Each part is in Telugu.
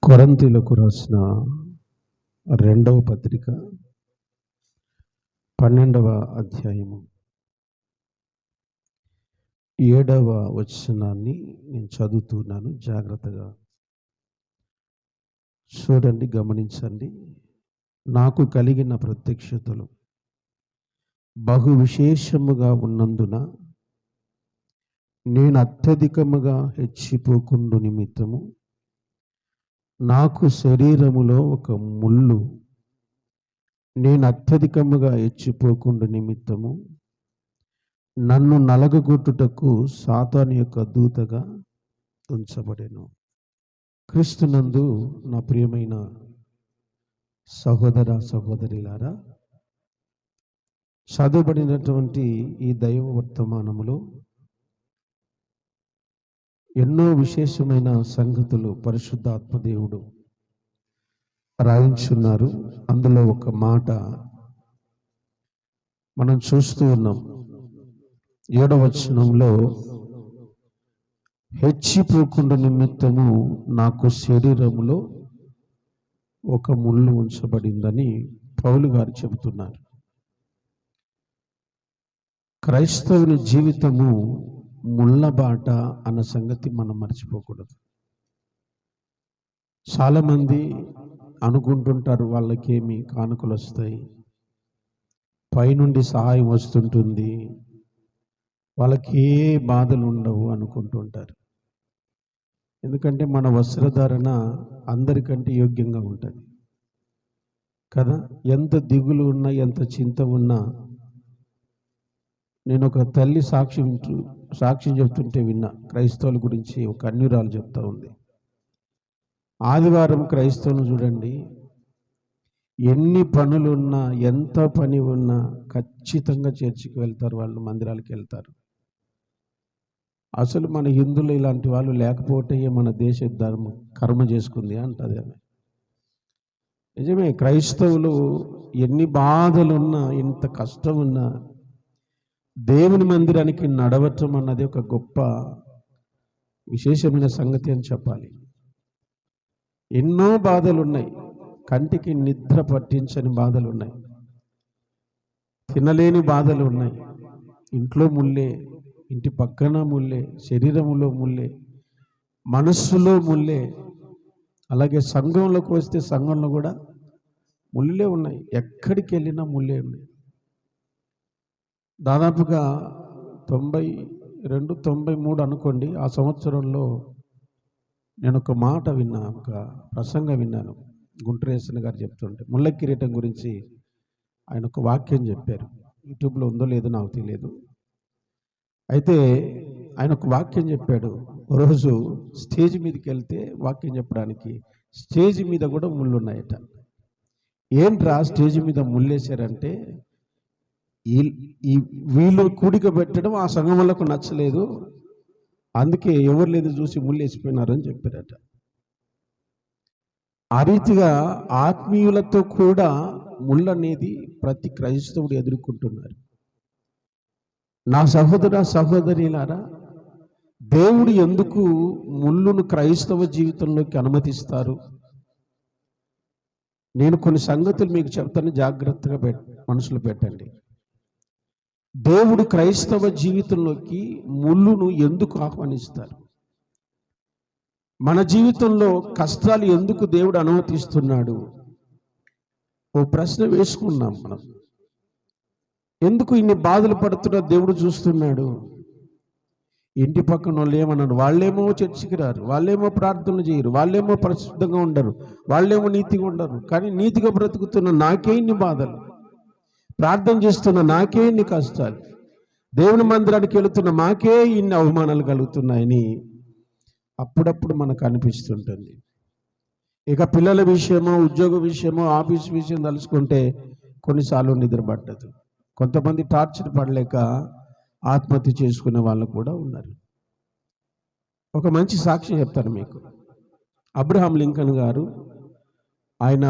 కొరింథీయులకు రాసిన రెండవ పత్రిక 12వ అధ్యాయము 7వ వచనాన్ని నేను చదువుతున్నాను. జాగ్రత్తగా చూడండి, గమనించండి. నాకు కలిగిన ప్రత్యక్షతలు బహు విశేషముగా ఉన్నందున నేను అత్యధికముగా హెచ్చిపోకుండు నిమిత్తము నాకు శరీరములో ఒక ముళ్ళు, నేను అత్యధికముగా హెచ్చిపోకుండు నిమిత్తము నన్ను నలగగొట్టుటకు సాతాను యొక్క దూతగా ఉంచబడెను. క్రీస్తునందు నా ప్రియమైన సహోదర సహోదరులారా, చదువుబడినటువంటి ఈ దైవ వర్తమానములో ఎన్నో విశేషమైన సంగతులు పరిశుద్ధాత్మ దేవుడు రాయించున్నారు. అందులో ఒక మాట మనం చూస్తూ ఉన్నాం. 7వ వచనంలో హెచ్చిపోకుండా నిమిత్తము నాకు శరీరములో ఒక ముళ్ళు ఉంచబడిందని పౌలు గారు చెబుతున్నారు. క్రైస్తవుని జీవితము ముళ్ళబాట అన్న సంగతి మనం మర్చిపోకూడదు. చాలామంది అనుకుంటుంటారు వాళ్ళకేమి కానుకలు వస్తాయి, పైనుండి సహాయం వస్తుంటుంది, వాళ్ళకి ఏ బాధలు ఉండవు అనుకుంటుంటారు. ఎందుకంటే మన వస్త్రధారణ అందరికంటే యోగ్యంగా ఉంటుంది కదా. ఎంత దిగులు ఉన్నా, ఎంత చింత ఉన్నా, నేను ఒక తల్లి సాక్ష్యం చెప్తుంటే విన్నా. క్రైస్తవుల గురించి ఒక అన్యురాలు చెప్తా ఉంది. ఆదివారం క్రైస్తవులు చూడండి, ఎన్ని పనులున్నా, ఎంత పని ఉన్నా ఖచ్చితంగా చర్చికి వెళ్తారు, వాళ్ళు మందిరాలకు వెళ్తారు. అసలు మన హిందువులు ఇలాంటి వాళ్ళు లేకపోతే మన దేశ ధర్మం కర్మ చేసుకుంది అంటది ఆమె. నిజమే, క్రైస్తవులు ఎన్ని బాధలున్నా, ఎంత కష్టం ఉన్నా దేవుని మందిరానికి నడవటం అన్నది ఒక గొప్ప విశేషమైన సంగతి అని చెప్పాలి. ఎన్నో బాధలు ఉన్నాయి, కంటికి నిద్ర పట్టించని బాధలు ఉన్నాయి, తినలేని బాధలు ఉన్నాయి. ఇంట్లో ముల్లే, ఇంటి పక్కన ముల్లే, శరీరములో ముల్లే, మనస్సులో ముల్లే. అలాగే సంఘంలోకి వస్తే సంఘంలో కూడా ముళ్ళే ఉన్నాయి. ఎక్కడికి వెళ్ళినా ముళ్ళే ఉన్నాయి. దాదాపుగా 92, 93 అనుకోండి. ఆ సంవత్సరంలో నేను ఒక మాట విన్నా, ఒక ప్రసంగం విన్నాను. గుంటూరేశ్వర గారు చెప్తుంటే ముళ్ళ కిరీటం గురించి ఆయన ఒక వాక్యం చెప్పారు. యూట్యూబ్లో ఉందో లేదో నాకు తెలియదు. అయితే ఆయన ఒక వాక్యం చెప్పాడు. రోజు స్టేజ్ మీదకి వెళ్తే వాక్యం చెప్పడానికి స్టేజ్ మీద కూడా ముళ్ళు ఉన్నాయట. ఏంట్రా స్టేజ్ మీద ముళ్ళేశారంటే, ఈ వీళ్ళు కూడిక పెట్టడం ఆ సంఘం వాళ్ళకు నచ్చలేదు, అందుకే ఎవరు లేదు చూసి ముళ్ళు వేసిపోయినారని చెప్పారట. ఆ రీతిగా ఆత్మీయులతో కూడా ముళ్ళు అనేది ప్రతి క్రైస్తవుడు ఎదుర్కొంటున్నారు. నా సహోదర సహోదరులారా, దేవుడు ఎందుకు ముళ్ళును క్రైస్తవ జీవితంలోకి అనుమతిస్తారు? నేను కొన్ని సంగతులు మీకు చెప్తాను, జాగ్రత్తగా మనసులో పెట్టండి. దేవుడు క్రైస్తవ జీవితంలోకి ముళ్ళును ఎందుకు ఆహ్వానిస్తారు? మన జీవితంలో కష్టాలు ఎందుకు దేవుడు అనుమతిస్తున్నాడు? ఓ ప్రశ్న వేసుకున్నాం మనం. ఎందుకు ఇన్ని బాధలు పడుతున్నా దేవుడు చూస్తున్నాడు? ఇంటి పక్కన వాళ్ళు ఏమన్నారు, వాళ్ళేమో చర్చికి రారు, వాళ్ళేమో ప్రార్థనలు చేయరు, వాళ్ళేమో పరిశుద్ధంగా ఉండరు, వాళ్ళేమో నీతిగా ఉండరు. కానీ నీతిగా బ్రతుకుతున్న నాకే ఇన్ని బాధలు, ప్రార్థన చేస్తున్న నాకే ఇన్ని కష్టాలు, దేవుని మందిరానికి వెళుతున్న మాకే ఇన్ని అవమానాలు కలుగుతున్నాయని అప్పుడప్పుడు మనకు అనిపిస్తుంటుంది. ఇక పిల్లల విషయమో, ఉద్యోగ విషయమో, ఆఫీస్ విషయం తలుచుకుంటే కొన్నిసార్లు నిద్ర పట్టదు. కొంతమంది టార్చర్ పడలేక ఆత్మహత్య చేసుకునే వాళ్ళు కూడా ఉన్నారు. ఒక మంచి సాక్ష్యం చెప్తాను మీకు. అబ్రహాం లింకన్ గారు, ఆయన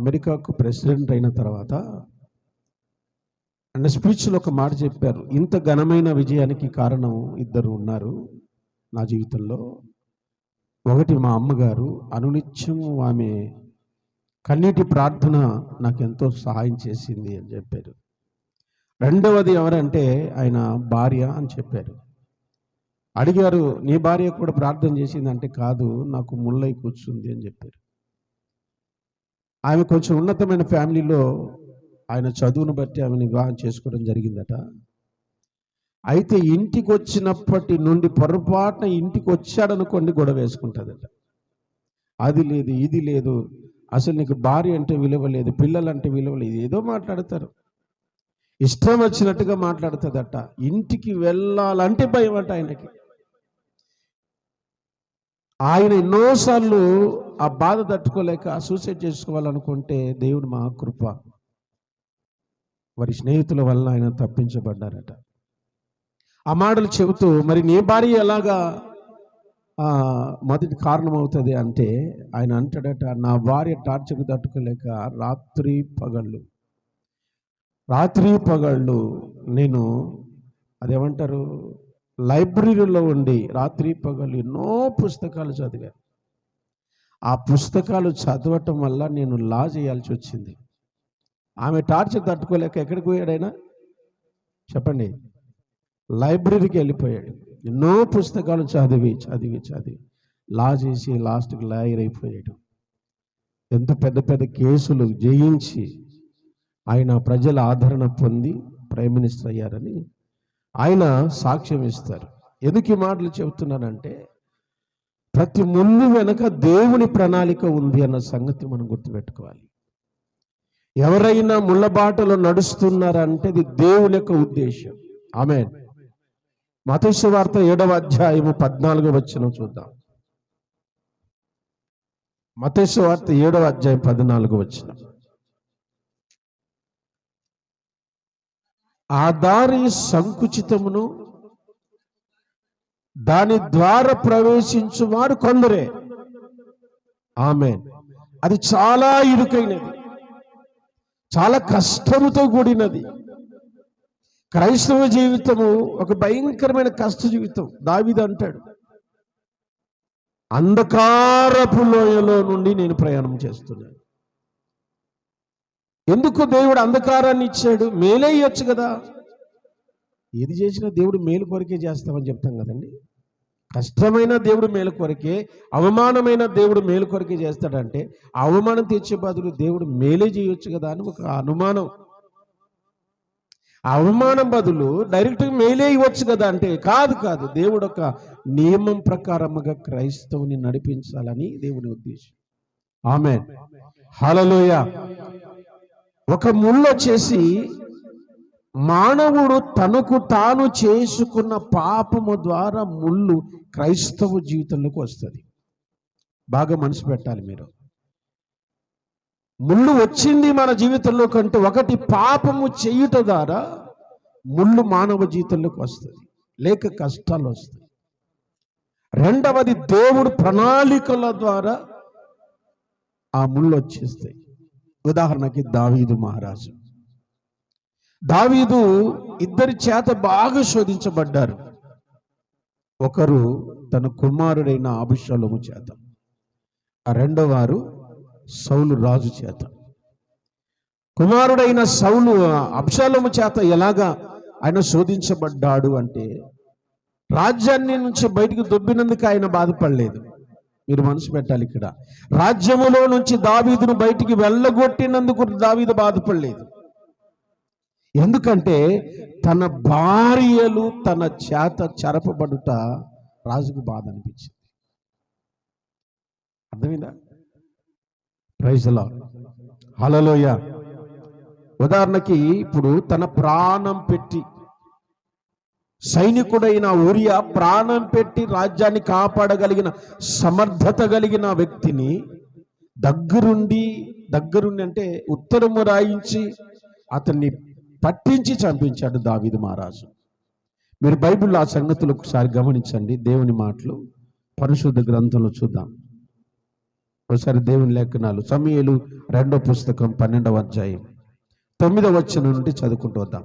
అమెరికాకు ప్రెసిడెంట్ అయిన తర్వాత ఆయన స్పీచ్లో ఒక మాట చెప్పారు. ఇంత ఘనమైన విజయానికి కారణం ఇద్దరు ఉన్నారు నా జీవితంలో. ఒకటి, మా అమ్మగారు అనునిత్యము ఆమె కన్నీటి ప్రార్థన నాకు ఎంతో సహాయం చేసింది అని చెప్పారు. రెండవది ఎవరంటే ఆయన భార్య అని చెప్పారు. అడిగారు, నీ భార్య కూడా ప్రార్థన చేసింది అంటే, కాదు, నాకు ముళ్ళై కూర్చుంది అని చెప్పారు. ఆమె కొంచెం ఉన్నతమైన ఫ్యామిలీలో ఆయన చదువును బట్టి ఆమెను వివాహం చేసుకోవడం జరిగిందట. అయితే ఇంటికి వచ్చినప్పటి నుండి పొరపాటున ఇంటికి వచ్చాడనుకోండి గొడవ వేసుకుంటుందట. అది లేదు, ఇది లేదు, అసలు నీకు భార్య అంటే విలువ లేదు, పిల్లలంటే విలువ లేదు, ఏదో మాట్లాడతారు, ఇష్టం వచ్చినట్టుగా మాట్లాడుతుందట. ఇంటికి వెళ్ళాలంటే భయం అంట ఆయనకి. ఆయన ఎన్నోసార్లు ఆ బాధ తట్టుకోలేక సూసైడ్ చేసుకోవాలనుకుంటే దేవుడు మహాకృప, వారి స్నేహితుల వల్ల ఆయన తప్పించబడ్డారట. ఆ మాటలు చెబుతూ, మరి నీ భార్య ఎలాగా మొదటి కారణం అవుతుంది అంటే ఆయన అంటాడట, నా భార్య టార్చర్కు తట్టుకోలేక రాత్రి పగళ్ళు నేను అదేమంటారు లైబ్రరీలో ఉండి రాత్రి పగళ్ళు ఎన్నో పుస్తకాలు చదివాను. ఆ పుస్తకాలు చదవటం వల్ల నేను లా చేయాల్సి వచ్చింది. ఆమె టార్చర్ తట్టుకోలేక ఎక్కడికి పోయాడైనా చెప్పండి, లైబ్రరీకి వెళ్ళిపోయాడు. ఎన్నో పుస్తకాలు చదివి లా చేసి లాస్ట్కి లాయర్ అయిపోయాడు. ఎంత పెద్ద పెద్ద కేసులు జయించి ఆయన ప్రజల ఆదరణ పొంది ప్రైమ్ మినిస్టర్ అయ్యారని ఆయన సాక్ష్యం ఇస్తారు. ఎందుకు ఈ మాటలు చెబుతున్నానంటే, ప్రతి ముళ్ళు వెనక దేవుని ప్రణాళిక ఉంది అన్న సంగతి మనం గుర్తుపెట్టుకోవాలి. ఎవరైనా ముళ్ళ బాటలో నడుస్తున్నారంటే అది దేవుని యొక్క ఉద్దేశం. ఆమేన్. మత్తయి సువార్త 7వ అధ్యాయము 14వ వచనం చూద్దాం. మత్తయి సువార్త 7వ అధ్యాయం 14వ వచనం. ఆ దారి సంకుచితమును దాని ద్వారా ప్రవేశించువారు కొందరే. ఆమేన్. అది చాలా ఇరుకైనది, చాలా కష్టముతో కూడినది. క్రైస్తవ జీవితము ఒక భయంకరమైన కష్ట జీవితం. దావీదు అంటాడు, అంధకారపు లోయలో నుండి నేను ప్రయాణం చేస్తున్నాను. ఎందుకు దేవుడు అంధకారాన్ని ఇచ్చాడు? మేలే ఇవ్వచ్చు కదా. ఏది చేసినా దేవుడు మేలు కొరకే చేస్తామని చెప్తాం కదండి. కష్టమైన దేవుడు మేలు కొరకే, అవమానమైన దేవుడు మేలు కొరకే చేస్తాడంటే అవమానం తెచ్చే బదులు దేవుడు మేలే చేయొచ్చు కదా అని ఒక అనుమానం. అవమానం బదులు డైరెక్ట్గా మేలే ఇవ్వచ్చు కదా అంటే, కాదు, దేవుడు ఒక నియమం ప్రకారముగా క్రైస్తవుని నడిపించాలని దేవుని ఉద్దేశం. ఆమేన్. హల్లెలూయా. ఒక ముళ్ళు వచ్చేసి మానవుడు తనకు తాను చేసుకున్న పాపము ద్వారా ముళ్ళు క్రైస్తవ జీవితంలోకి వస్తుంది. బాగా మనసు పెట్టాలి మీరు. ముళ్ళు వచ్చింది మన జీవితంలో కంటే, ఒకటి పాపము చేయుట ద్వారా ముళ్ళు మానవ జీవితంలోకి వస్తుంది, లేక కష్టాలు వస్తాయి. రెండవది దేవుడు ప్రణాళికల ద్వారా ఆ ముళ్ళు వచ్చేస్తాయి. ఉదాహరణకి దావీదు మహారాజు. దావీదు ఇద్దరి చేత బాగా శోధించబడ్డారు. ఒకరు తన కుమారుడైన అబీషలోము చేత, రెండో వారు సౌలు రాజు చేత. కుమారుడైన సౌలు అబ్షాలోము చేత ఎలాగా ఆయన శోధించబడ్డాడు అంటే, రాజ్యాన్ని నుంచి బయటికి దొబ్బినందుకు ఆయన బాధపడలేదు. మీరు మనసు పెట్టాలి ఇక్కడ. రాజ్యములో నుంచి దావీదును బయటికి వెళ్ళగొట్టినందుకు దావీదు బాధపడలేదు. ఎందుకంటే తన భార్యలు తన చేత చెరపబడుట రాజుకు బాధ అనిపించింది. అర్థమైందా? Praise the lord. హల్లెలూయా. ఉదాహరణకి ఇప్పుడు తన ప్రాణం పెట్టి, సైనికుడైన ఊరియా ప్రాణం పెట్టి రాజ్యాన్ని కాపాడగలిగిన సమర్థత కలిగిన వ్యక్తిని దగ్గరుండి అంటే ఉత్తరము రాయించి అతన్ని పట్టించి చంపించాడు దావీదు మహారాజు. మీరు బైబిల్లో ఆ సంగతులు ఒకసారి గమనించండి. దేవుని మాటలు పరిశుద్ధ గ్రంథంలో చూద్దాం. ఒకసారి దేవుని లేఖనాలు సమూయేలు 2వ పుస్తకం 12వ అధ్యాయం 9వ వచనం నుండి చదువుకుంటూ వద్దాం.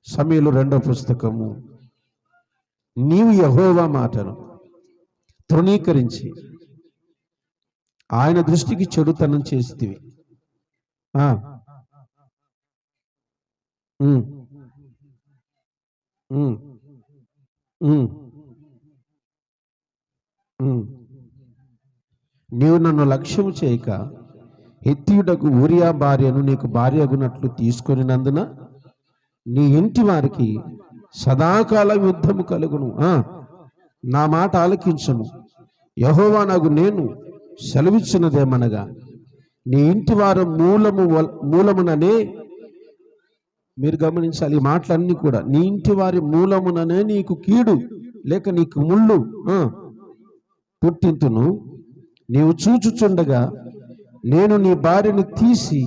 సమూయేలు 2వ పుస్తకము. నీవు యెహోవా మాటను తృణీకరించి ఆయన దృష్టికి చెడుతనం చేస్తేవి. నీవు నన్ను లక్ష్యం చేయక హెత్తీయుడకు ఊరియా భార్యను నీకు భార్య అగునట్లు తీసుకొనినందున నీ ఇంటి వారికి సదాకాలం యుద్ధము కలుగును. నా మాట ఆలకించము. యెహోవా నాకు నేను సెలవిచ్చినదేమనగా, నీ ఇంటి వారు మూలముననే, మీరు గమనించాలి ఈ మాటలన్నీ కూడా, నీ ఇంటి వారి మూలముననే నీకు కీడు లేక నీకు ముళ్ళు పుట్టింతును. నీవు చూచుచుండగా నేను నీ భార్యను తీసి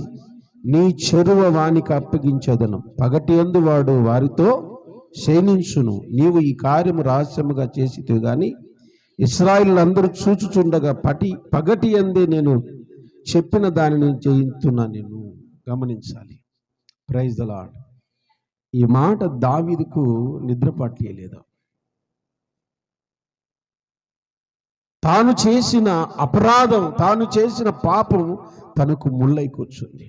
నీ చెరువ వానికి అప్పగించేదను. పగటి యందు వాడు వారితో శయనించును. నీవు ఈ కార్యము రహస్యముగా చేసితే గాని ఇశ్రాయేలులందరూ చూచుచుండగా పగటి యందే నేను చెప్పిన దానిని చేయించున్నా. నేను గమనించాలి. Praise the Lord. ఈ మాట దావీదుకు నిద్ర పట్టలేదు. తాను చేసిన అపరాధం, తాను చేసిన పాపం తనకు ముళ్ళై కూర్చుంది.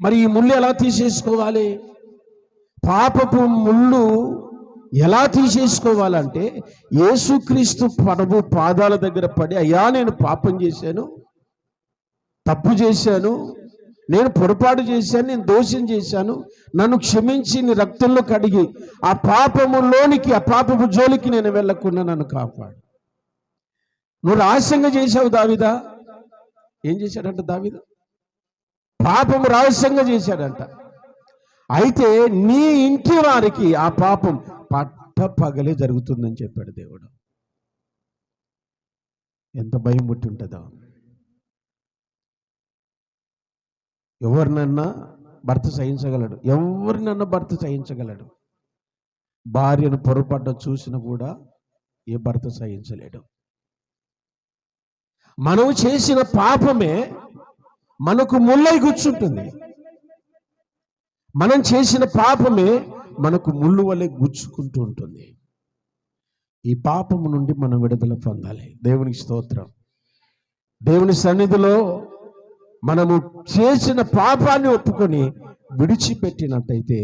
మరి ఈ ముళ్ళు ఎలా తీసేసుకోవాలి? పాపపు ముళ్ళు ఎలా తీసేసుకోవాలంటే యేసుక్రీస్తు ప్రభు పాదాల దగ్గర పడి, అయ్యా నేను పాపం చేశాను, తప్పు చేశాను, నేను పొరపాటు చేశాను, నేను దోషం చేశాను, నన్ను క్షమించి నీ రక్తంలో కడిగి ఆ పాపములోనికి, ఆ పాపపు జోలికి నేను వెళ్ళకుండా నన్ను కాపాడు. నువ్వు రహస్యంగా చేశావు దావీదా. ఏం చేశాడంట దావీదు? పాపం రహస్యంగా చేశాడంట. అయితే నీ ఇంటి వారికి ఆ పాపం పట్ట పగలే జరుగుతుందని చెప్పాడు దేవుడు. ఎంత భయం పుట్టి ఉంటుందో. ఎవరినన్నా భర్త సహించగలడు, ఎవరినన్నా భర్త సహించగలడు. భార్యను పొరపడ్డ చూసినా కూడా ఏ భర్త సహించలేడు. మనం చేసిన పాపమే మనకు ముళ్ళై గుచ్చుంటుంది. మనం చేసిన పాపమే మనకు ముళ్ళు వలె గుచ్చుకుంటూ ఉంటుంది. ఈ పాపము నుండి మనం విడుదల పొందాలి. దేవునికి స్తోత్రం. దేవుని సన్నిధిలో మనము చేసిన పాపాన్ని ఒప్పుకొని విడిచిపెట్టినట్టయితే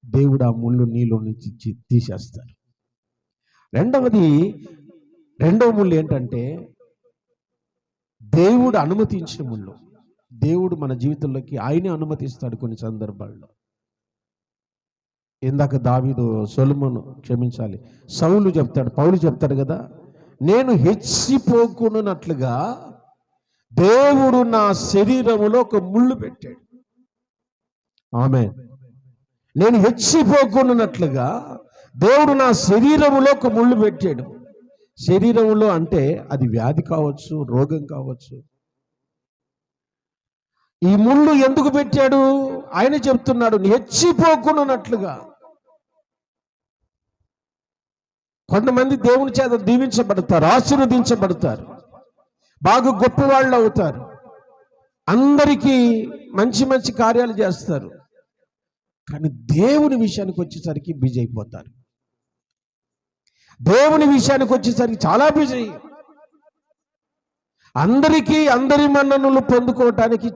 దేవుడు ఆ ముళ్ళు నీలో నుంచి తీసేస్తారు. రెండవ ముళ్ళు ఏంటంటే దేవుడు అనుమతించే ముళ్ళు. దేవుడు మన జీవితంలోకి ఆయనే అనుమతిస్తాడు కొన్ని సందర్భాల్లో. ఇందాక దావీదు సౌలు చెప్తాడు, పౌలు చెప్తాడు కదా, నేను హెచ్చిపోకున్నట్లుగా దేవుడు నా శరీరములో ఒక ముళ్ళు పెట్టాడు. ఆమేన్. నేను హెచ్చిపోకున్నట్లుగా దేవుడు నా శరీరములో ఒక ముళ్ళు పెట్టాడు. శరీరంలో అంటే అది వ్యాధి కావచ్చు, రోగం కావచ్చు. ఈ ముళ్ళు ఎందుకు పెట్టాడు? ఆయన చెప్తున్నాడు, హెచ్చిపోకున్నట్లుగా. కొంతమంది దేవుని చేత దీవించబడతారు, ఆశీర్వదించబడతారు, బాగా గొప్పవాళ్ళు అవుతారు, అందరికీ మంచి మంచి కార్యాలు చేస్తారు. కానీ దేవుని విషయానికి వచ్చేసరికి బిజీ అయిపోతారు. దేవుని విషయానికి వచ్చేసరికి చాలా బిజీ. అందరి మన్ననలు పొందుకోవటానికి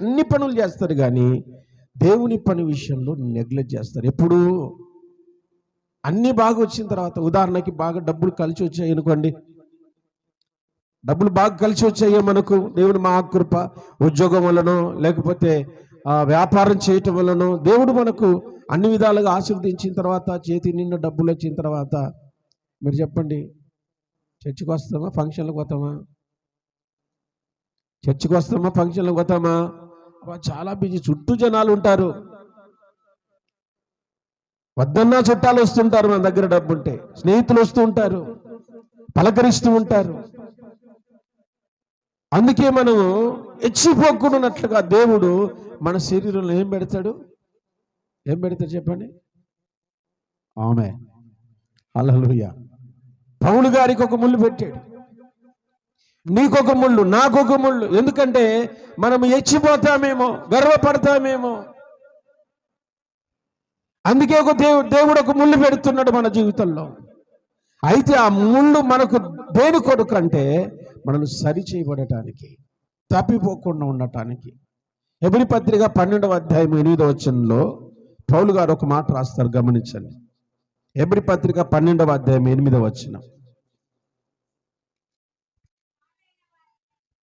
అన్ని పనులు చేస్తారు, కానీ దేవుని పని విషయంలో నెగ్లెక్ట్ చేస్తారు. ఎప్పుడు అన్ని బాగా వచ్చిన తర్వాత, ఉదాహరణకి బాగా డబ్బులు కలిసి వచ్చాయి అనుకోండి, డబ్బులు బాగా కలిసి వచ్చాయో మనకు, దేవుని మహాకృప, ఉద్యోగం వలనో లేకపోతే వ్యాపారం చేయటం వలనో దేవుడు మనకు అన్ని విధాలుగా ఆశీర్వదించిన తర్వాత, చేతి నిండా డబ్బులు వచ్చిన తర్వాత, మీరు చెప్పండి, చర్చికి వస్తామా, ఫంక్షన్లకు పోతామా? చర్చికి వస్తామా, ఫంక్షన్లకు పోతామా? చాలా బిజీ. చుట్టూ జనాలు ఉంటారు, వద్దన్నా చుట్టాలు వస్తుంటారు, మన దగ్గర డబ్బు ఉంటే స్నేహితులు వస్తూ ఉంటారు, పలకరిస్తూ ఉంటారు. అందుకే మనము హెచ్చిపోకున్నట్లుగా దేవుడు మన శరీరంలో ఏం పెడతాడు చెప్పండి. ఆమేన్. హల్లెలూయా. పౌలు గారికి ఒక ముళ్ళు పెట్టాడు, నీకొక ముళ్ళు, నాకొక ముళ్ళు. ఎందుకంటే మనం హెచ్చిపోతామేమో, గర్వపడతామేమో. అందుకే దేవుడు ఒక ముళ్ళు పెడుతున్నాడు మన జీవితంలో. అయితే ఆ ముళ్ళు మనకు దేని కొరకు అంటే మనల్ని సరి చేయబడటానికి, తప్పిపోకుండా ఉండటానికి. హెబ్రీ పత్రిక 12వ అధ్యాయం 8వ వచనంలో పౌలు గారు ఒక మాట రాస్తారు, గమనించండి. హెబ్రీ పత్రిక 12వ అధ్యాయం 8వ వచనం.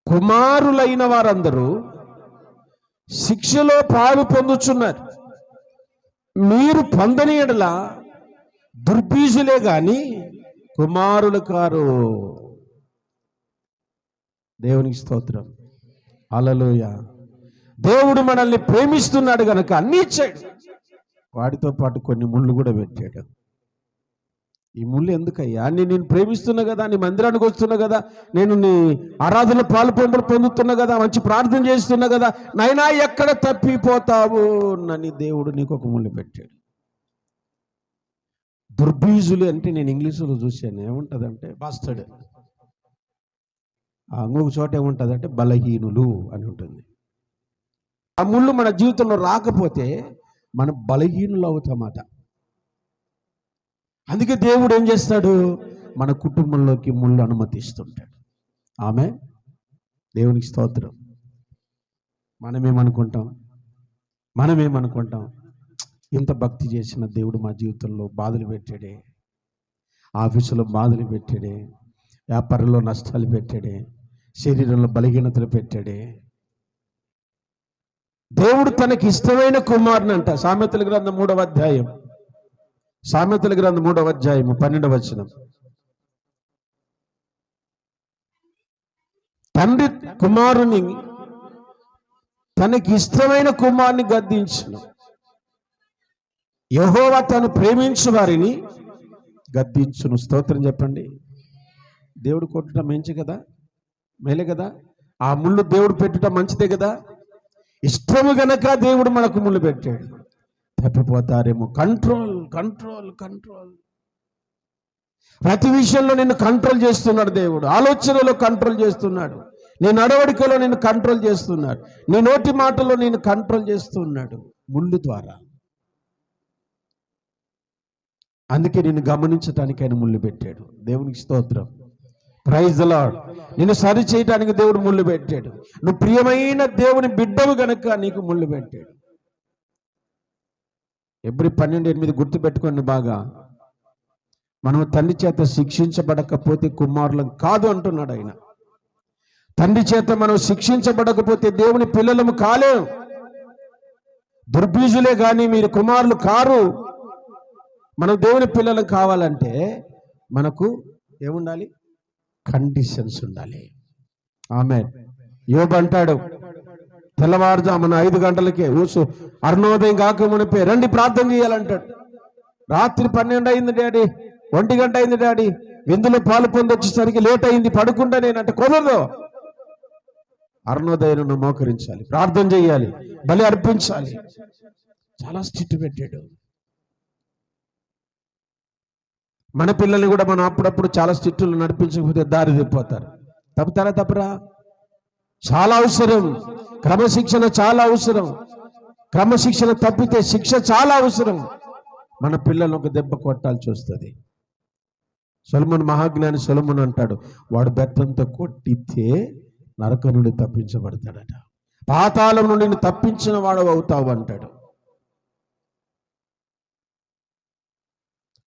కుమారులైన వారందరూ శిక్షలో పాలు పొందుచున్నారు. మీరు పొందని ఎడల దుర్బీజులే గాని కుమారులు కారు. దేవునికి స్తోత్రం, హల్లెలూయా. దేవుడు మనల్ని ప్రేమిస్తున్నాడు గనక అన్ని ఇచ్చాడు, వాటితో పాటు కొన్ని ముళ్ళు కూడా పెట్టాడు. ఈ ముళ్ళు ఎందుకయ్యా? నేను ప్రేమిస్తున్నా కదా, నీ మందిరానికి వస్తున్నా కదా, నేను నీ ఆరాధన పొందుతున్నా కదా, మంచి ప్రార్థన చేస్తున్నా కదా, నైనా ఎక్కడ తప్పిపోతావు నని దేవుడు నీకు ఒక ముళ్ళు పెట్టాడు. దుర్బీజులు అంటే నేను ఇంగ్లీషులో చూశాను, ఏముంటుందంటే బాస్టర్డ్. ఇంకొక చోట ఏముంటుందంటే బలహీనులు అని ఉంటుంది. ఆ ముళ్ళు మన జీవితంలో రాకపోతే మనం బలహీనులు అవుతామట. అందుకే దేవుడు ఏం చేస్తాడు? మన కుటుంబంలోకి ముళ్ళు అనుమతిస్తుంటాడు. ఆమె దేవునికి స్తోత్రం. మనమేమనుకుంటాం, ఇంత భక్తి చేసిన దేవుడు మా జీవితంలో బాధలు పెట్టాడే, ఆఫీసులో బాధలు పెట్టాడే, వ్యాపారంలో నష్టాలు పెట్టాడే, శరీరంలో బలహీనతలు పెట్టాడే. దేవుడు తనకి ఇష్టమైన కుమారుని అంట. సామెతల గ్రంథం 3వ అధ్యాయం 12వ వచనం. తండ్రి కుమారుని తనకి ఇష్టమైన కుమారుని గద్దించును. యెహోవా తను ప్రేమించు వారిని గద్దించును. స్తోత్రం చెప్పండి. దేవుడు కొట్టడం మంచి కదా, మేలే కదా. ఆ ముళ్ళు దేవుడు పెట్టుట మంచిదే కదా. ఇష్టము గనక దేవుడు మనకు ముళ్ళు పెట్టాడు. తప్పిపోతారేమో. కంట్రోల్. ప్రతి విషయంలో నిన్ను కంట్రోల్ చేస్తున్నాడు దేవుడు. ఆలోచనలో కంట్రోల్ చేస్తున్నాడు, నీ నడవడికలో నిన్ను కంట్రోల్ చేస్తున్నాడు, నీ నోటి మాటలో నిన్ను కంట్రోల్ చేస్తున్నాడు ముళ్ళు ద్వారా. అందుకే నిన్ను గమనించడానికి ఆయన ముళ్ళు పెట్టాడు. దేవునికి స్తోత్రం, ప్రైజ్ ది లార్డ్. నిన్ను సరి చేయడానికి దేవుడు ముళ్ళు పెట్టాడు. నువ్వు ప్రియమైన దేవుని బిడ్డవు గనక నీకు ముళ్ళు పెట్టాడు. హెబ్రీ 12:8 గుర్తు పెట్టుకోండి బాగా. మనం తండ్రి చేత శిక్షించబడకపోతే కుమారులం కాదు అంటున్నాడు ఆయన. తండ్రి చేత మనం శిక్షించబడకపోతే దేవుని పిల్లలము కాలేం. దుర్బీజులే కానీ మీరు కుమారులు కారు. మనం దేవుని పిల్లలు కావాలంటే మనకు ఏముండాలి? కండిషన్స్ ఉండాలి. ఆమేన్. యోబు అంటాడు, తెల్లవారుజామున 5 గంటలకే అరుణోదయం కాక మునిపే రండి ప్రార్థన చేయాలంటాడు. రాత్రి 12 అయింది డాడీ, 1 గంట అయింది డాడీ, విందులో పాలు పొందొచ్చేసరికి లేట్ అయింది, పడుకుంటా నేనంటే కుదరదు. అరుణోదయం మోకరించాలి, ప్రార్థన చేయాలి, బలి అర్పించాలి. చాలా స్ట్రిక్ట్ పెట్టాడు. మన పిల్లల్ని కూడా మనం అప్పుడప్పుడు చాలా స్ట్రిక్టులు నడిపించకపోతే దారి తప్పిపోతారు. తప్పురా? చాలా అవసరం. క్రమశిక్షణ చాలా అవసరం. క్రమశిక్షణ తప్పితే శిక్ష చాలా అవసరం. మన పిల్లలను ఒక దెబ్బ కొట్టాల్సి వస్తుంది. సొలొమోను, మహాజ్ఞాని సొలొమోను అంటాడు, వాడు బెత్తంతో కొట్టితే నరకం నుండి తప్పించబడతాడట, పాతాళం నుండి తప్పించిన వాడు అవుతావు అంటాడు.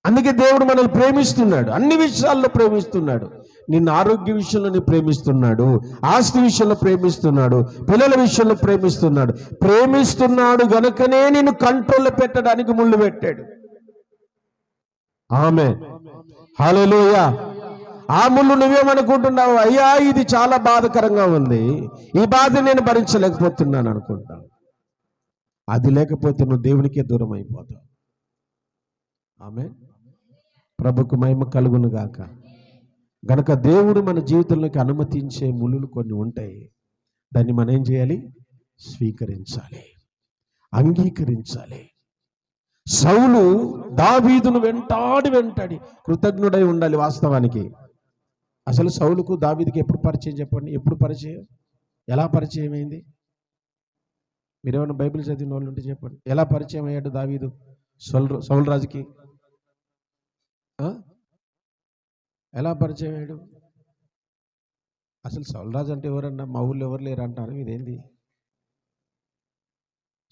అందుకే దేవుడు మనల్ని ప్రేమిస్తున్నాడు, అన్ని విషయాల్లో ప్రేమిస్తున్నాడు. నిన్ను ఆరోగ్య విషయంలో ప్రేమిస్తున్నాడు, ఆస్తి విషయంలో ప్రేమిస్తున్నాడు, పిల్లల విషయంలో ప్రేమిస్తున్నాడు గనుకనే నిన్ను కంట్రోల్లో పెట్టడానికి ముళ్ళు పెట్టాడు. ఆమేన్, హల్లెలూయా. ఆ ముళ్ళు నువ్వేమనుకుంటున్నావు? అయ్యా ఇది చాలా బాధకరంగా ఉంది, ఈ బాధ నేను భరించలేకపోతున్నాను అనుకుంటావు. అది లేకపోతే నువ్వు దేవునికే దూరం అయిపోతావు. ఆమేన్. ప్రభుకు మహిమ కలుగును గాక. గనక దేవుడు మన జీవితంలోకి అనుమతించే ముళ్ళు కొన్ని ఉంటాయి. దాన్ని మనం ఏం చేయాలి? స్వీకరించాలి, అంగీకరించాలి. సౌలు దావీదును వెంటాడి కృతజ్ఞుడై ఉండాలి. వాస్తవానికి అసలు సౌలుకు దావీదుకి ఎప్పుడు పరిచయం చెప్పండి? ఎప్పుడు పరిచయం? ఎలా పరిచయం అయింది? మీరేమన్నా బైబిల్ చదివిన వాళ్ళు ఉంటే చెప్పండి. ఎలా పరిచయం అయ్యాడు దావీదు సౌలు రాజుకి? ఎలా పరిచయం అయ్యాడు? అసలు సౌలు రాజు అంటే ఎవరన్నా? మా ఊళ్ళో ఎవరు లేరు అంటారు. ఇదేంది?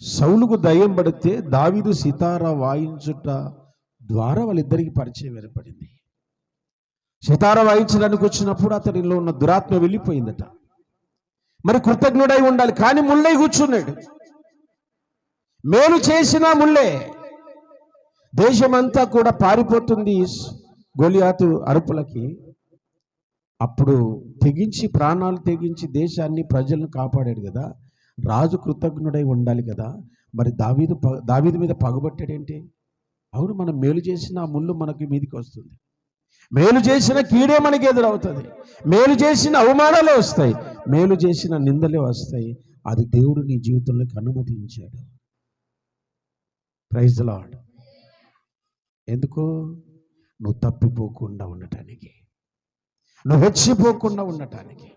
సౌలుకు దయ్యం పడితే దావీదు సితార వాయించుట ద్వారా వాళ్ళిద్దరికి పరిచయం ఏర్పడింది. సితార వాయించడానికి వచ్చినప్పుడు అతనిలో ఉన్న దురాత్మ వెళ్ళిపోయిందట. మరి కృతజ్ఞుడై ఉండాలి, కానీ ముళ్ళై కూర్చున్నాడు. మేలు చేసినా ముళ్ళే. దేశమంతా కూడా పారిపోతుంది గొలియాతు అరుపులకి. అప్పుడు తెగించి, ప్రాణాలు తెగించి దేశాన్ని, ప్రజలను కాపాడాడు కదా. రాజు కృతజ్ఞుడై ఉండాలి కదా. మరి దావీదు మీద పగబట్టాడేంటి? అవును, మనం మేలు చేసిన ఆ ముళ్ళు మనకి మీదికి వస్తుంది. మేలు చేసిన కీడే మనకి ఎదురవుతుంది. మేలు చేసిన అవమానాలే వస్తాయి, మేలు చేసిన నిందలే వస్తాయి. అది దేవుడు నీ జీవితంలోకి అనుమతించాడు. Praise the lord. ఎందుకు? నువ్వు తప్పిపోకుండా ఉండటానికి, నువ్వు హెచ్చిపోకుండా ఉండటానికి.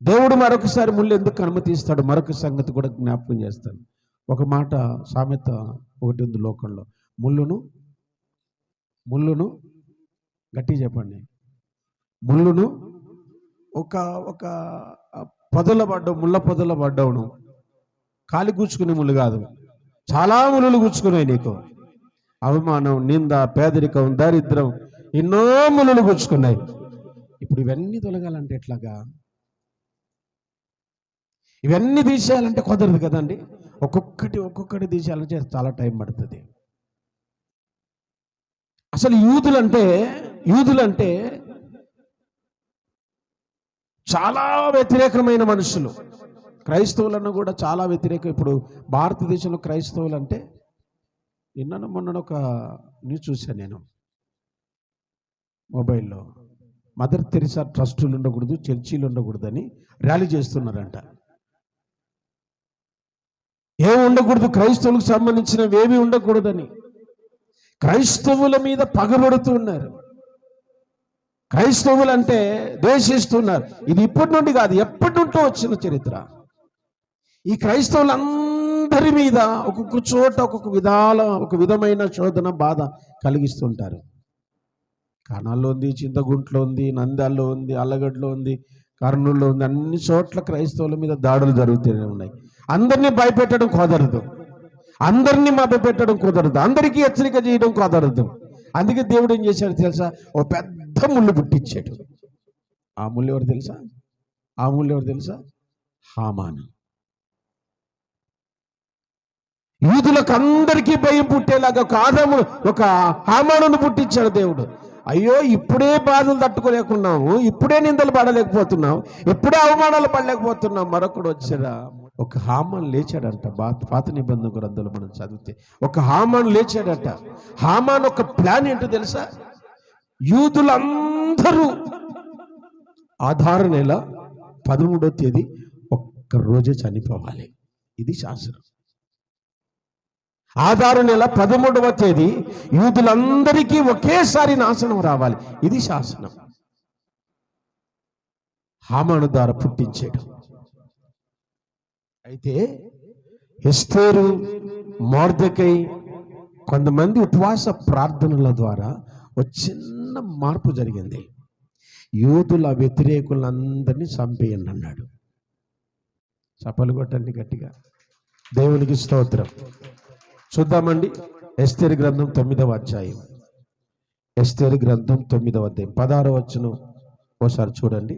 దేవుడు మరొకసారి ముళ్ళు ఎందుకు అనుమతిస్తాడు? మరొక సంగతి కూడా జ్ఞాపకం చేస్తాను. ఒక మాట, సామెత ఒకటి ఉంది లోకంలో, ముళ్ళును గట్టి చెప్పండి, ముళ్ళును ఒక ముళ్ళ పొదల పడ్డవును, కాలి కూర్చుకునే ముళ్ళు కాదు, చాలా ముళ్ళు కూర్చుకున్నాయి నీకు. అవమానం, నింద, పేదరికం, దారిద్రం, ఎన్నో ముళ్ళు కూర్చుకున్నాయి. ఇప్పుడు ఇవన్నీ తొలగాలంటే ఎట్లాగా? ఇవన్నీ తీసేయాలంటే కుదరదు కదండి. ఒక్కొక్కటి తీసేయాలంటే చాలా టైం పడుతుంది. అసలు యూదులంటే చాలా వ్యతిరేకమైన మనుషులు. క్రైస్తవులను కూడా చాలా వ్యతిరేకం. ఇప్పుడు భారతదేశంలో క్రైస్తవులు అంటే, మొన్న ఒక న్యూస్ చూశాను నేను మొబైల్లో. మదర్ తెరిసా ట్రస్టులు ఉండకూడదు, చర్చీలు ఉండకూడదని ర్యాలీ చేస్తున్నారంట. ఏమి ఉండకూడదు, క్రైస్తవులకు సంబంధించినవి ఏమీ ఉండకూడదని క్రైస్తవుల మీద పగబడుతున్నారు. క్రైస్తవులు అంటే ద్వేషిస్తున్నారు. ఇది ఇప్పటి నుండి కాదు, ఎప్పటి నుంటో వచ్చిన చరిత్ర. ఈ క్రైస్తవులందరి మీద ఒక్కొక్క చోట ఒక విధమైన శోధన, బాధ కలిగిస్తుంటారు. కానాల్లో ఉంది, చింతగుంట్లో ఉంది, నంద్యాల్లో ఉంది, అల్లగడ్డలో ఉంది, కర్నూలులో ఉంది. అన్ని చోట్ల క్రైస్తవుల మీద దాడులు జరుగుతూనే ఉన్నాయి. అందరినీ భయపెట్టడం కుదరదు, అందరినీ మభ్యపెట్టడం కుదరదు, అందరికీ హెచ్చరిక చేయడం కుదరదు. అందుకే దేవుడు ఏం చేశాడు తెలుసా? ఓ పెద్ద ముళ్ళు పుట్టించాడు. ఆ ముళ్ళు ఎవరు తెలుసా? హామాను. యూదులకు అందరికీ భయం పుట్టేలాగా ఒక హామానును పుట్టించాడు దేవుడు. అయ్యో, ఇప్పుడే బాధలు తట్టుకోలేకున్నాము, ఇప్పుడే నిందలు పడలేకపోతున్నాం, ఇప్పుడే అవమానాలు పడలేకపోతున్నాం. మరొకడు వచ్చాడా? ఒక హామాను లేచాడంట. పాత నిబంధన గ్రంథంలో మనం చదివితే ఒక హామాను లేచాడట. హామాను ఒక ప్లాన్ ఏంటో తెలుసా? యూదులందరూ ఆధార నెల 13వ తేదీ ఒక్క రోజే చనిపోవాలి. ఇది శాసనం. ఆధార నెల 13వ తేదీ యూదులందరికీ ఒకేసారి నాశనం రావాలి. ఇది శాసనం. హామాను ద్వారా పుట్టించాడు. అయితే ఎస్తేరు, మొర్దెకై, కొంతమంది ఉపవాస ప్రార్థనల ద్వారా ఒక చిన్న మార్పు జరిగింది. యూదుల వ్యతిరేకులందరినీ చంపేయండి అన్నాడు. చప్పలు కొట్టండి గట్టిగా. దేవునికి స్తోత్రం. చూద్దామండి. ఎస్తేరు గ్రంథం 9వ అధ్యాయం. ఎస్తేరు గ్రంథం 9వ అధ్యాయం 16వ వచనం ఓసారి చూడండి.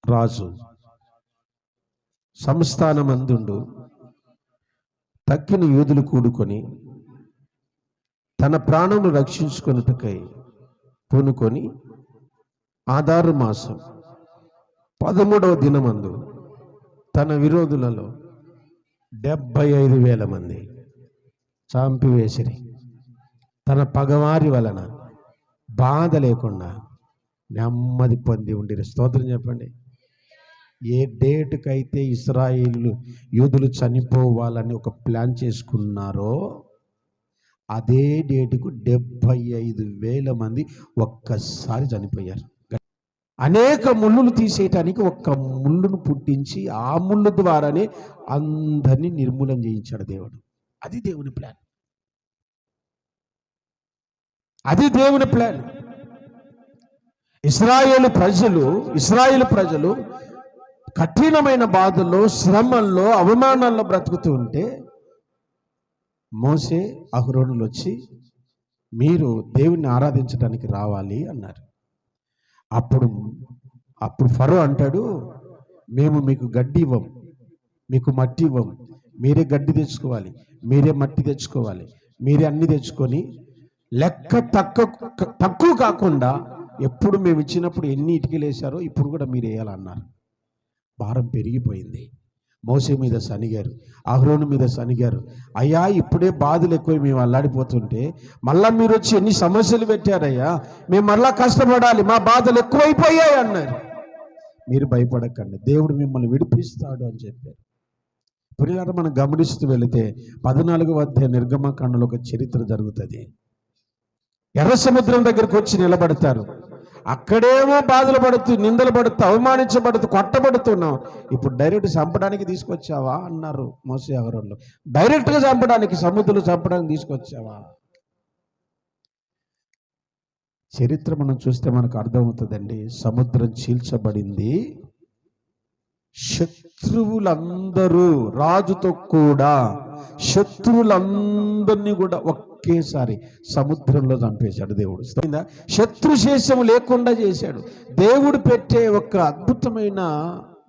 రాజు సంస్థానమందుండు తక్కిన యూదులు కూడుకొని తన ప్రాణమును రక్షించుకొనుటకై పూనుకొని ఆదారు మాసం 13వ దినమందు తన విరోధులలో 75,000 మంది చంపివేసిరి. తన పగవారి వలన బాధ లేకుండా నెమ్మది పొంది ఉండిరి. స్తోత్రం చెప్పండి. ఏ డేటుకైతే ఇశ్రాయేలు యూదులు చనిపోవాలని ఒక ప్లాన్ చేసుకున్నారో అదే డేటుకు 75,000 మంది ఒక్కసారి చనిపోయారు. అనేక ముళ్ళులు తీసేయటానికి ఒక్క ముళ్ళును పుట్టించి ఆ ముళ్ళు ద్వారానే అందరినీ నిర్మూలన చేయించాడు దేవుడు. అది దేవుని ప్లాన్. ఇశ్రాయేలు ప్రజలు కఠినమైన బాధల్లో, శ్రమల్లో, అవమానాల్లో బ్రతుకుతూ ఉంటే మోసే అహరోనులు వచ్చి మీరు దేవుణ్ణి ఆరాధించడానికి రావాలి అన్నారు. అప్పుడు ఫరో అంటాడు, మేము మీకు గడ్డి ఇవ్వం, మీకు మట్టి ఇవ్వం, మీరే గడ్డి తెచ్చుకోవాలి, మీరే మట్టి తెచ్చుకోవాలి, మీరే అన్ని తెచ్చుకొని లెక్క తక్కువ కాకుండా ఎప్పుడు మేము ఇచ్చినప్పుడు ఎన్ని ఇటుకలు వేశారో ఇప్పుడు కూడా మీరు వేయాలన్నారు. భారం పెరిగిపోయింది. మోసే మీద సనిగారు, అహరోను మీద సనిగారు. అయ్యా ఇప్పుడే బాధలు ఎక్కువ, మేము అల్లాడిపోతుంటే మళ్ళా మీరు వచ్చి ఎన్ని సమస్యలు పెట్టారయ్యా, మేము మళ్ళా కష్టపడాలి, మా బాధలు ఎక్కువైపోయాయి అన్నారు. మీరు భయపడకండి, దేవుడు మిమ్మల్ని విడిపిస్తాడు అని చెప్పారు. పురిలారా మనం గమనిస్తూ వెళితే 14వ అధ్యాయం నిర్గమకాండలో ఒక చరిత్ర జరుగుతుంది. ఎర్ర సముద్రం దగ్గరకు వచ్చి నిలబడతారు. అక్కడేమో బాధలు పడుతూ, నిందలు పడుతూ, అవమానించబడుతూ, కొట్టబడుతున్నాం. ఇప్పుడు డైరెక్ట్ చంపడానికి తీసుకొచ్చావా అన్నారు మోసే అహరోనులు. డైరెక్ట్గా చంపడానికి, సముద్రంలో చంపడానికి తీసుకొచ్చావా? చరిత్ర మనం చూస్తే మనకు అర్థమవుతుందండి. సముద్రం చీల్చబడింది. శత్రువులందరూ, రాజుతో కూడా శత్రువులందరినీ కూడా ఒకేసారి సముద్రంలో చంపేశాడు దేవుడు. శత్రుశేషం లేకుండా చేశాడు. దేవుడు పెట్టే ఒక అద్భుతమైన,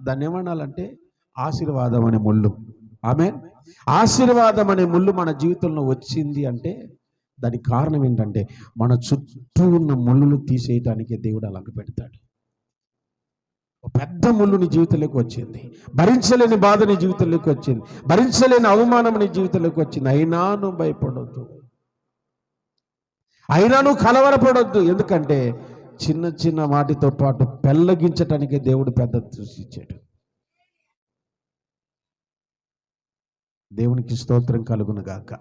దాన్ని ఏమనాలంటే ఆశీర్వాదం అనే ముళ్ళు. ఆమేన్. ఆశీర్వాదం అనే ముళ్ళు మన జీవితంలో వచ్చింది అంటే దానికి కారణం ఏంటంటే మన చుట్టూ ఉన్న ముళ్ళులు తీసేయటానికి దేవుడు అలాగ పెడతాడు. పెద్ద ముళ్ళు నీ జీవితంలోకి వచ్చింది, భరించలేని బాధ నీ జీవితంలోకి వచ్చింది, భరించలేని అవమానం నీ జీవితంలోకి వచ్చింది. అయినా నువ్వు భయపడొద్దు, అయినా నువ్వు కలవరపడొద్దు. ఎందుకంటే చిన్న చిన్న వాటితో పాటు పెళ్ళగించటానికే దేవుడు పెద్ద సృష్టించాడు. దేవునికి స్తోత్రం కలుగును గాక.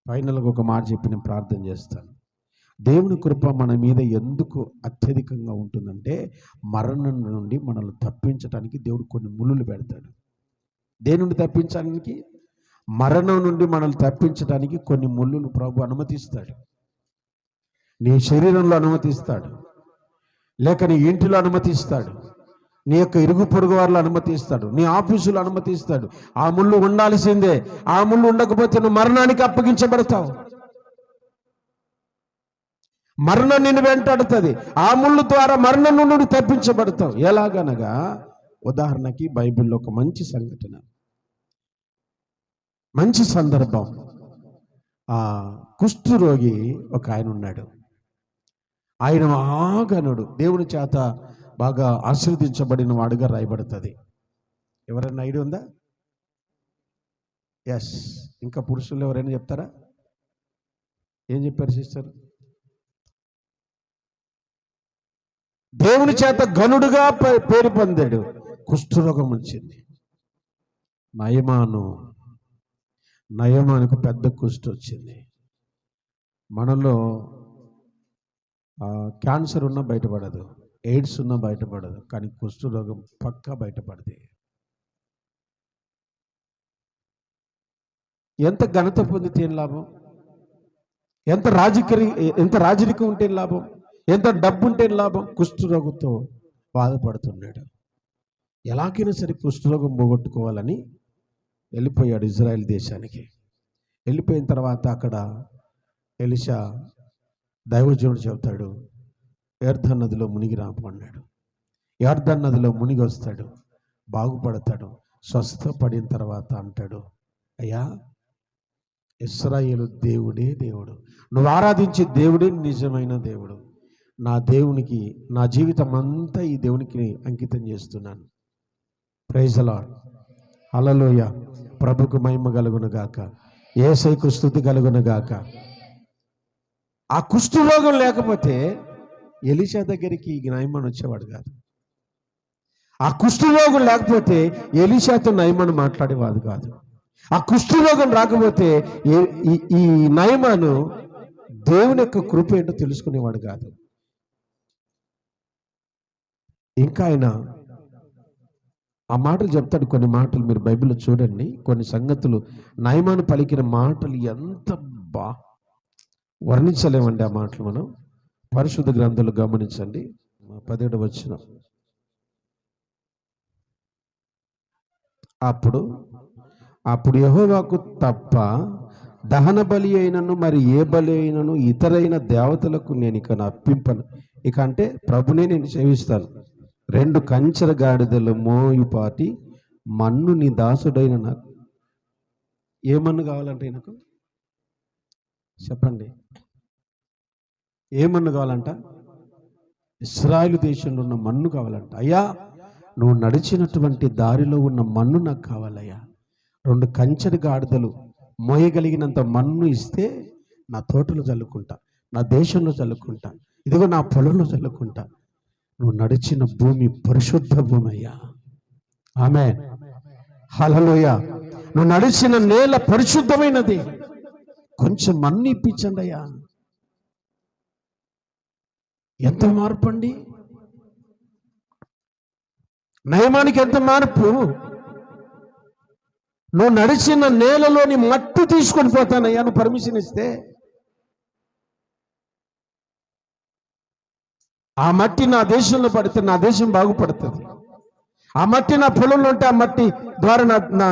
ఫైనల్గా ఒక మాట చెప్పి నేను ప్రార్థన చేస్తాను. దేవుని కృప మన మీద ఎందుకు అత్యధికంగా ఉంటుందంటే మరణం నుండి మనల్ని తప్పించడానికి దేవుడు కొన్ని ముళ్ళులు పెడతాడు. దేని నుండి తప్పించడానికి? మరణం నుండి మనల్ని తప్పించడానికి కొన్ని ముళ్ళులు ప్రభు అనుమతిస్తాడు. నీ శరీరంలో అనుమతిస్తాడు, లేక నీ ఇంటిలో అనుమతిస్తాడు, నీ యొక్క ఇరుగు పొరుగు వారిలో అనుమతిస్తాడు, నీ ఆఫీసులో అనుమతిస్తాడు. ఆ ముళ్ళు ఉండాల్సిందే. ఆ ముళ్ళు ఉండకపోతే నువ్వు మరణానికి అప్పగించబడతావు. మరణం నిన్ను వెంటాడుతుంది. ఆ ముళ్ళు ద్వారా మరణం నుండి తప్పించబడతావు. ఎలాగనగా ఉదాహరణకి బైబిల్లో ఒక మంచి సంఘటన, మంచి సందర్భం. కుష్ఠరోగి ఒక ఆయన ఉన్నాడు. ఆయన మహాగణుడు, దేవుని చేత బాగా ఆశీర్వదించబడిన వాడుగా రాయబడుతుంది. ఎవరైనా ఐడియా ఉందా? ఎస్. ఇంకా పురుషులు ఎవరైనా చెప్తారా? ఏం చెప్పారు సిస్టర్? దేవుని చేత గనుడుగా పేరు పొందాడు. కుష్ఠరోగం వచ్చింది. నయమానుకు పెద్ద కుష్ఠ వచ్చింది. మనలో క్యాన్సర్ ఉన్నా బయటపడదు, ఎయిడ్స్ ఉన్నా బయటపడదు, కానీ కుష్ఠరోగం పక్కా బయటపడదు. ఎంత ఘనత పొందితే ఏం లాభం? ఎంత రాజరికం ఉంటే లాభం? ఎంత డబ్బు ఉంటే లాభం? కుష్ఠరోగంతో బాధపడుతున్నాడు. ఎలాగైనా సరే కుష్ఠరోగం పోగొట్టుకోవాలని వెళ్ళిపోయాడు ఇజ్రాయెల్ దేశానికి. వెళ్ళిపోయిన తర్వాత అక్కడ ఎలీషా దైవజనుడు చెబుతాడు, యొర్దాను నదిలో మునిగి రామన్నాడు. యొర్దాను నదిలో మునిగి వస్తాడు, బాగుపడతాడు. స్వస్థపడిన తర్వాత అంటాడు, అయ్యా ఇశ్రాయేలు దేవుడే దేవుడు, నువ్వు ఆరాధించే దేవుడే నిజమైన దేవుడు. నా దేవునికి నా జీవితం అంతా ఈ దేవునికి అంకితం చేస్తున్నాను. Praise the lord. హల్లెలూయా. ప్రభుకు మహిమ కలుగును గాక, యేసయ్యకు స్తుతి కలుగును గాక. ఆ కుష్ఠరోగం లేకపోతే ఎలీషా దగ్గరికి నయమాను వచ్చేవాడు కాదు. ఆ కుష్ఠరోగం లేకపోతే ఎలీషాతో నయమాను మాట్లాడేవాడు కాదు. ఆ కుష్ఠరోగం రాకపోతే ఈ నయమాను దేవుని యొక్క కృప ఏంటో తెలుసుకునేవాడు కాదు. ఇంకా ఆయన ఆ మాటలు చెప్తాడు. కొన్ని మాటలు మీరు బైబిల్లో చూడండి, కొన్ని సంగతులు నయమాను పలికిన మాటలు ఎంత వర్ణించలేమండి. ఆ మాటలు మనం పరిశుద్ధ గ్రంథాలు గమనించండి. 17వ వచనం. అప్పుడు యెహోవాకు తప్ప దహన బలి అయినను మరి ఏ బలి అయినను ఇతరైన దేవతలకు నేను ఇక అర్పింపను. ఇక అంటే ప్రభునే నేను సేవిస్తాను. 2 కంచెర గాడిదలు మోయుపాటి మన్ను నీ దాసుడైన నాకు. ఏ మన్ను కావాలంటే నాకు చెప్పండి. ఏ మన్ను కావాలంట? ఇశ్రాయేలు దేశంలో ఉన్న మన్ను కావాలంట. అయ్యా, నువ్వు నడిచినటువంటి దారిలో ఉన్న మన్ను నాకు కావాలయ్యా. 2 కంచెర గాడిదలు మోయగలిగినంత మన్ను ఇస్తే నా తోటలో చల్లుకుంటా, నా దేశంలో చల్లుకుంటా, ఇదిగో నా పొలంలో చల్లుకుంటా. నువ్వు నడిచిన భూమి పరిశుద్ధ భూమి అయ్యా. ఆమేన్, హల్లెలూయా. నువ్వు నడిచిన నేల పరిశుద్ధమైనది. కొంచెం మన్ను ఇప్పించండి అయ్యా. ఎంత మార్పు అండి! నయమానికి ఎంత మార్పు! నువ్వు నడిచిన నేలలోని మట్టి తీసుకొని పోతానయ్యా నువ్వు పర్మిషన్ ఇస్తే. ఆ మట్టి నా దేశంలో పడితే నా దేశం బాగుపడుతుంది. ఆ మట్టి నా పొలంలో ఉంటే ఆ మట్టి ద్వారా నా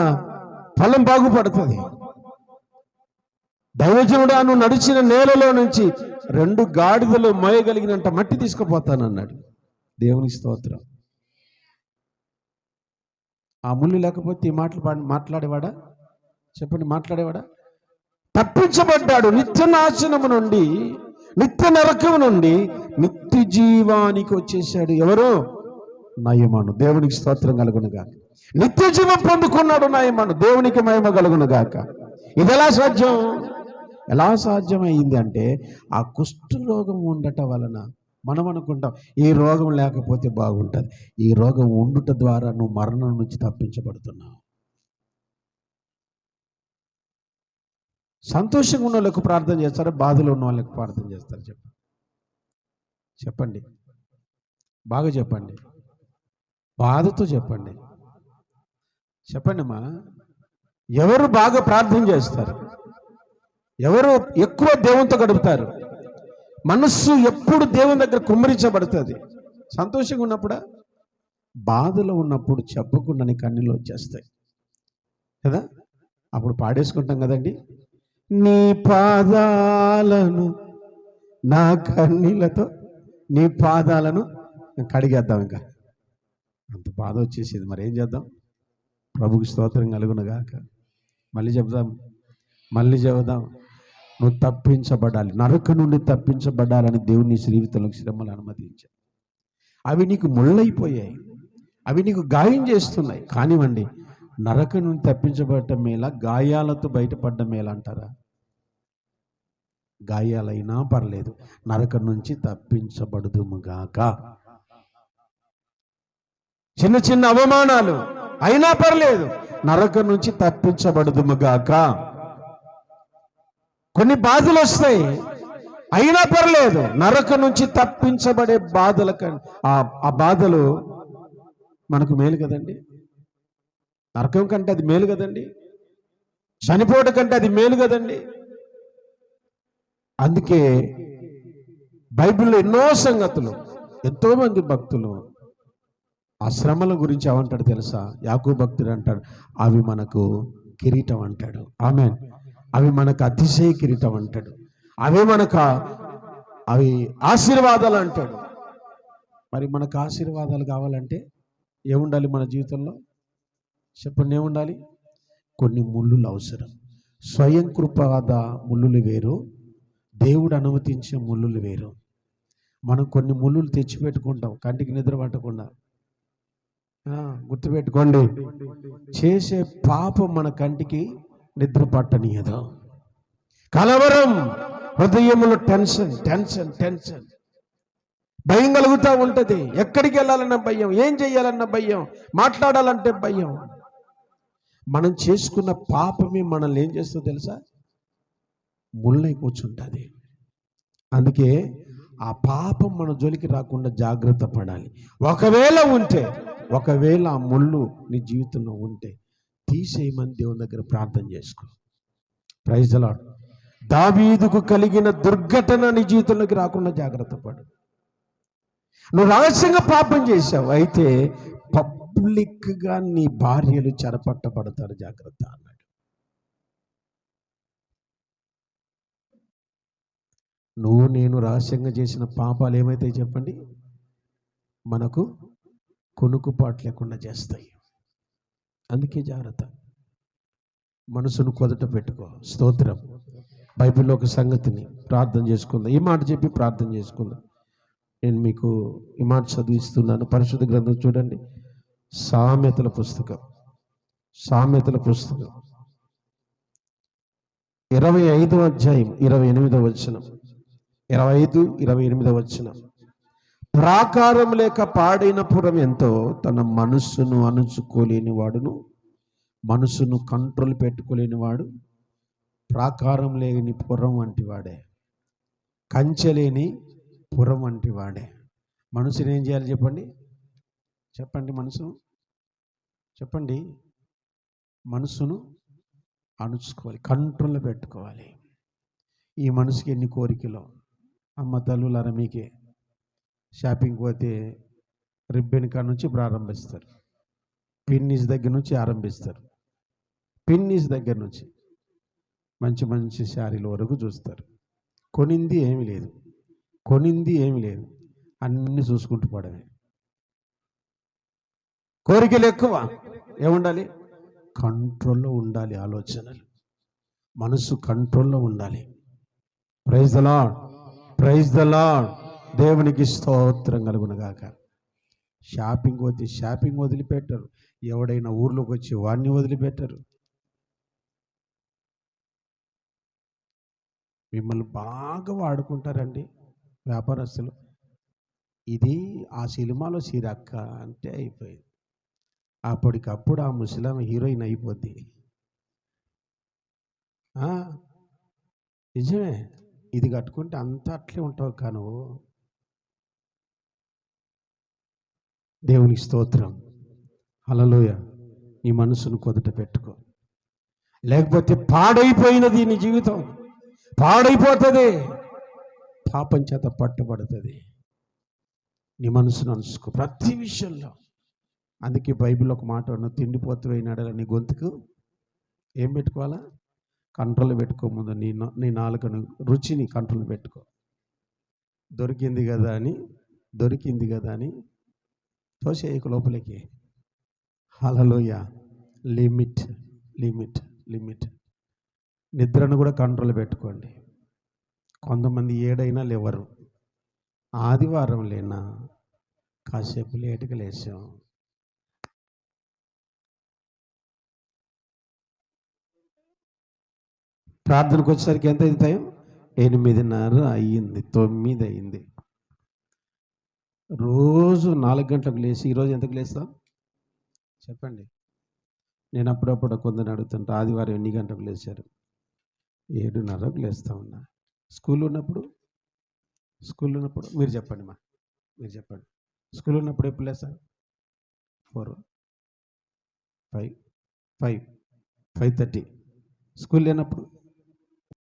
పొలం బాగుపడుతుంది. దైవజనుడా, నువ్వు నడిచిన నేలలో నుంచి 2 గాడిదలు మోయగలిగినంత మట్టి తీసుకుపోతానన్నాడు. దేవుని స్తోత్రం. ఆ ముళ్ళు లేకపోతే ఈ మాటలు మాట్లాడేవాడా? చెప్పండి, మాట్లాడేవాడా? తప్పించబడ్డాడు నిత్య నాశనము నుండి, నిత్య నరకము నుండి నిత్య జీవానికి వచ్చేసాడు. ఎవరు? నయమాను. దేవునికి స్తోత్రం కలుగునుగాక. నిత్య జీవం పొందుకున్నాడు నయమాను. దేవునికి మహిమ కలుగునుగాక. ఇది ఎలా సాధ్యమైంది అంటే ఆ కుష్ఠరోగం ఉండటం వలన. మనం అనుకుంటాం ఈ రోగం లేకపోతే బాగుంటుంది. ఈ రోగం ఉండుట ద్వారా నువ్వు మరణం నుంచి తప్పించబడుతున్నావు. సంతోషంగా ఉన్న వాళ్ళకు ప్రార్థన చేస్తారా? బాధలో ఉన్న వాళ్ళకి ప్రార్థన చేస్తారు? చెప్పండి, బాగా చెప్పండి, బాధతో చెప్పండి. చెప్పండి అమ్మా, ఎవరు బాగా ప్రార్థన చేస్తారు? ఎవరు ఎక్కువ దేవునితో గడుపుతారు? మనస్సు ఎప్పుడు దేవుని దగ్గర కుమ్మరించబడుతుంది. సంతోషంగా ఉన్నప్పుడా? బాధలో ఉన్నప్పుడు చెప్పకుండా కన్నీళ్ళు వచ్చేస్తాయి కదా. అప్పుడు పాడేసుకుంటాం కదండి, నీ పాదాలను నా కన్నీళ్ళతో నీ పాదాలను కడిగేద్దాం. ఇంకా అంత బాధ వచ్చేసేది. మరి ఏం చేద్దాం? ప్రభుకి స్తోత్రం కలుగునుగాక. మళ్ళీ చెప్దాం. నువ్వు తప్పించబడాలి, నరక నుండి తప్పించబడాలని దేవుని జీవితంలో శ్రమలు అనుమతించాడు. అవి నీకు ముళ్ళైపోయాయి, అవి నీకు గాయం చేస్తున్నాయి. కానివ్వండి, నరక నుండి తప్పించబడటం మేలా, గాయాలతో బయటపడడం మేలా అంటారా? గాయాలైనా పర్లేదు, నరక నుంచి తప్పించబడుదుముగాక. చిన్న చిన్న అవమానాలు అయినా పర్లేదు, నరక నుంచి తప్పించబడుదుముగాక. కొన్ని బాధలు వస్తాయి, అయినా పర్లేదు, నరక నుంచి తప్పించబడే బాధల ఆ బాధలు మనకు మేలు కదండి. నరకం కంటే అది మేలు కదండి. చనిపోవడం కంటే అది మేలు కదండి. అందుకే బైబిల్లో ఎన్నో సంగతులు, ఎంతో మంది భక్తులు ఆ శ్రమల గురించి ఏమంటాడు తెలుసా? యాకోబు భక్తుడు అంటాడు, అవి మనకు కిరీటం అంటాడు. ఆమేన్. అవి మనకు అతిశయ కిరీటం అంటాడు. అవి ఆశీర్వాదాలు అంటాడు. మరి మనకు ఆశీర్వాదాలు కావాలంటే ఏముండాలి మన జీవితంలో? చెప్పండి, ఏముండాలి? కొన్ని ముళ్ళులు అవసరం. స్వయం కృపాద ముళ్ళులు వేరు, దేవుడు అనుమతించే ముళ్ళులు వేరు. మనం కొన్ని ముళ్ళులు తెచ్చిపెట్టుకుంటాం కంటికి నిద్ర పట్టకుండా. గుర్తుపెట్టుకోండి, చేసే పాపం మన కంటికి నిద్ర పట్టనీయదు. కలవరం, హృదయంలో టెన్షన్, భయం కలుగుతూ ఉంటుంది. ఎక్కడికి వెళ్ళాలన్న భయం, ఏం చెయ్యాలన్న భయం, మాట్లాడాలంటే భయం. మనం చేసుకున్న పాపమే మనల్ని ఏం చేస్తుందో తెలుసా? ముళ్ళై కూర్చుంటుంది. అందుకే ఆ పాపం మన జోలికి రాకుండా జాగ్రత్త పడాలి. ఒకవేళ ఆ ముళ్ళు నీ జీవితంలో ఉంటే తీసేయమని దేవుని దగ్గర ప్రార్థన చేసుకో. Praise the Lord. దావీదుకు కలిగిన దుర్ఘటన నీ జీవితంలోకి రాకుండా జాగ్రత్త పడు. నువ్వు రహస్యంగా పాపం చేశావు, అయితే పబ్లిక్గా నీ భార్యలు చెరపట్టబడతారు, జాగ్రత్త అన్నాడు. నువ్వు నేను రహస్యంగా చేసిన పాపాలు ఏమైతాయి చెప్పండి? మనకు కొనుకుపాటు లేకుండా చేస్తాయి. అందుకే జాగ్రత్త, మనసును కొదట పెట్టుకో. స్తోత్రం. బైబిల్లో ఒక సంగతిని ప్రార్థన చేసుకుందాం. ఈ మాట చెప్పి ప్రార్థన చేసుకుందాం. నేను మీకు ఈ మాట చదివిస్తున్నాను. పరిశుద్ధ గ్రంథం చూడండి, సామెతల పుస్తకం 25వ అధ్యాయం 28వ వచనం. 25-28వ వచనం. ప్రాకారం లేక పాడైన పురం ఎంతో, తన మనస్సును అణుచుకోలేని వాడును, మనసును కంట్రోల్ పెట్టుకోలేని వాడు ప్రాకారం లేని పురం వంటి వాడే, కంచెలేని పురం వంటి వాడే. మనసుని ఏం చేయాలి చెప్పండి? మనసును చెప్పండి. మనసును అణుచుకోవాలి, కంట్రోల్లో పెట్టుకోవాలి. ఈ మనసుకి ఎన్ని కోరికలు. అమ్మ తల్లులారా, మీకే షాపింగ్ పోతే రిబ్బెన్ కాడ నుంచి ప్రారంభిస్తారు, పిన్నీస్ దగ్గర నుంచి ఆరంభిస్తారు. పిన్నీస్ దగ్గర నుంచి మంచి మంచి శారీల వరకు చూస్తారు. కొనింది ఏమీ లేదు, అన్నీ చూసుకుంటూ పోవడమే. కోరికలు ఎక్కువ. ఏముండాలి? కంట్రోల్లో ఉండాలి. ఆలోచనలు, మనసు కంట్రోల్లో ఉండాలి. Praise the Lord. దేవునికి స్తోత్రం కలుగునగాక. షాపింగ్ పోతే షాపింగ్ వదిలిపెట్టరు. ఎవడైనా ఊర్లోకి వచ్చి వాడిని వదిలిపెట్టరు. మిమ్మల్ని బాగా వాడుకుంటారండి వ్యాపారస్తులు. ఇది ఆ సినిమాలో సిరక్క అంటే అయిపోయింది. అప్పటికప్పుడు ఆ ముసలాం హీరోయిన్ అయిపోద్ది. నిజమే. ఇది కట్టుకుంటే అంతా అట్లే ఉంటావు కాను. దేవునికి స్తోత్రం. హల్లెలూయా. నీ మనసును కొదట పెట్టుకో, లేకపోతే పాడైపోయినది నీ జీవితం. పాడైపోతుంది, పాపం చేత పట్టబడుతుంది. నీ మనసును అనుసుకో ప్రతి విషయంలో. అందుకే బైబిల్లో ఒక మాట ఉన్న, తిండిపోతువైనాడు నీ గొంతుకు ఏం పెట్టుకోవాలా? కంట్రోల్ పెట్టుకో. ముందు నీ నాలుకను, రుచిని కంట్రోల్ పెట్టుకో. దొరికింది కదా అని తోసేయకు లోపలికి. హల్లెలూయా. లిమిట్. నిద్రను కూడా కంట్రోల్ పెట్టుకోండి. కొంతమంది ఏడైనా లేవరు. ఆదివారం లేనా కాసేపు లేటుగా లేచాం, ప్రార్థనకు వచ్చేసరికి ఎంత అయింది టైం? 8:30 అయ్యింది, 9 అయింది. రోజు 4 గంటలకు లేచి ఈరోజు ఎంతకు లేస్తాం చెప్పండి? నేను అప్పుడప్పుడు కొందరు అడుగుతుంటా, ఆదివారం ఎన్ని గంటలకు లేచారు? 7:30కు లేస్తా ఉన్నా. స్కూల్ ఉన్నప్పుడు మీరు చెప్పండి స్కూల్ ఉన్నప్పుడు ఎప్పుడు లేస్తారు? 4, 5, 5:30. స్కూల్ లేనప్పుడు